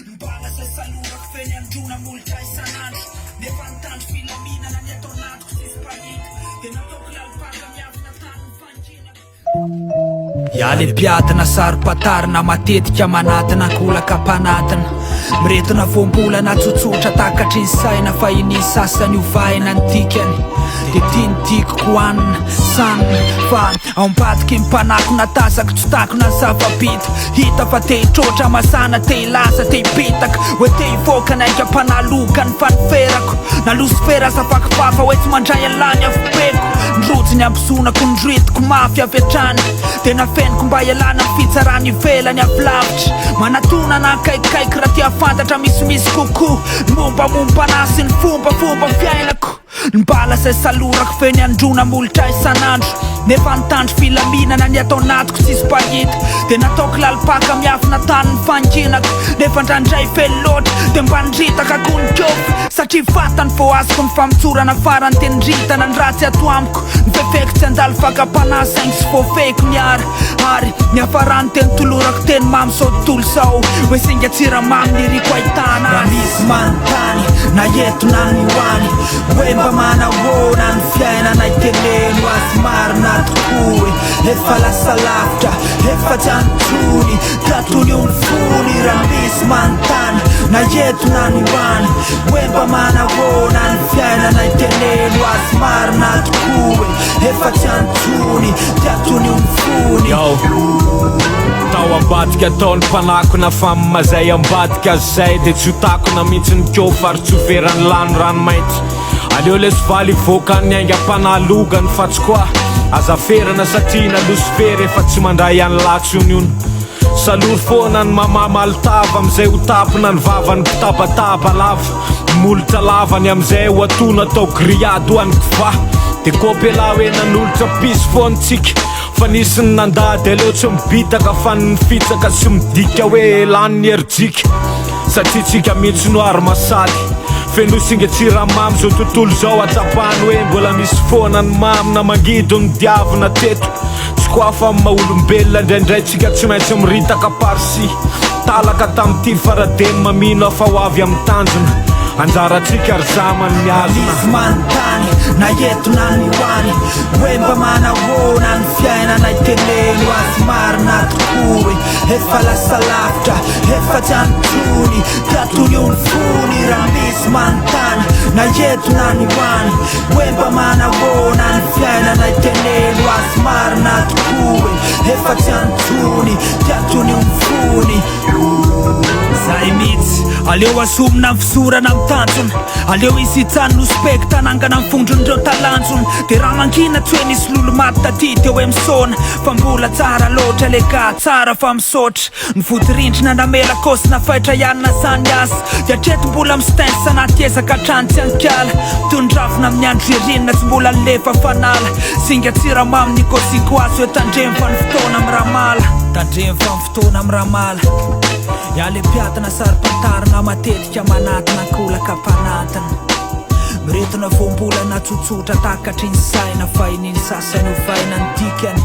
Mbala se salura feny androna molotray isan'andro nefa nitandro filaminana ny atao anatiko sy spaghetti dia nataoko lalipaka miavina tany mifanginako ialy mpiadina sarom-patarina matetika manatina kolaka mpanatina miretina voambolana tsotsotra takatry ny saina fa iny sasany ovaina ny dikany dia tiany dikoko hoanina sanina fa ao ambadiky mpanako natazako tsy tako na zava-bita hita fa te hitrotra masana te hilaza te hipitaka hoe te hivoaka naika mpanalokany faniferako nalosifera zafakifafa hoe tsy mandray alany avopeko nirojony ambizonako nyritiko mafy avy atrany dia nafeniko mba ialana ny fitsarany ivelany avy lavitra manatona na kaikikaiky raha tia fantatra misimisy kokoa mombamomba anasy ny fombafomba fiainako nybala zay salorako feny androna molotray isan'andro nefa nitandro filaminana ny atao anatiko tsy spaghetti dia nataoko lalipaka miafina tany ny fanginako nefa ndrandray fely loatra dia mba nidritaka konikofy satria vatany vo azoko ny famitsorana farany tenidritana ny ratsy ato amiko nifefeko tsy andalo fakapanasaigny sy voafeko niara ary ny afarany teny tolorako teny mamy sao tontolo sao hoe singa tsiramamy niriko ahitana raha misy manontany na entona ny hoany hoe mba manahoana ny fiainana iteleno azy marina tokoe efa lasa lavitra efa tsy antrony tatony ony fony raha misy manontany na entona ny hoany hoe mba manahoana ny fiainana iteleno azy marina tokoe efa tsy antrony tatony ony fony tao ambadika ataony mpanako na famimazay ambadika azy zay dia tsy hotako na mihitsy ny keo fary tsy overany lano ranomainty aleo lesy valy voaka ny ainga mpanalogany fa tsy koa azaferana satria nalosifera efa tsy mandray any latsony ony salory foana ny mamamalitava amizay ho tapina ny vavany mpitabataba lava molotra lavany amizay ho atona atao griady ho any kiva dia kopela hoe nanolotra pisy foantsika fa nisy ny nandady aleo tsy mibitaka fa ny fitsaka sy midika hoe lany ny herijika satria tsika mihitsy no ary masaly fenosinga tsiramamy zao tontolo zao atsapany hoe mbola misy foana ny mamy na mangido ny diavina teto tsy koa fa maolombelona indraindray tsika tsy maintsy miritaka parsi talaka tamity faradeny mamino afa ho avy amin'ny tanjona anjaratsika ry zamany miazona misy manontany na entona ny hoany hoe mba manahoana ny fiainana iteleno azy marina tokoe efa lasa lavitra efa tsy antrony tatony ony fony raha misy manontany na entona ny hoany hoe mba manahoana ny fiainana iteleno azy marina tokoe efa tsy antrony tatony ony fony zay mihitsy aleo asomina ny fisorana mitanjona aleo izy hitsany no spekta nangana mifondron'ireo talanjona dia raha mankina tsy hoe nisy lolo maty taty teo hoe misona fa mbola tsara loatra le ka tsara fa misotra ny vodirindrina namela kosina faitra ianina zany asa dia treto mbola mistensy anaty ezaka trany tsy ankala tondravina amin'ny andro irinina tsy mbola nilefa fanala singa tsiramamy ny kosiko azy hoe tandremy fa ny fotoana amin'ny ramala tandremy fa ny fotoana amin'ny ramala ialy mpiadina sarom-patarina matetika manatina kolaka mpanatina miretina voambolana tsotsotra takatry ny saina fa ininy sasany ovaina ny dikany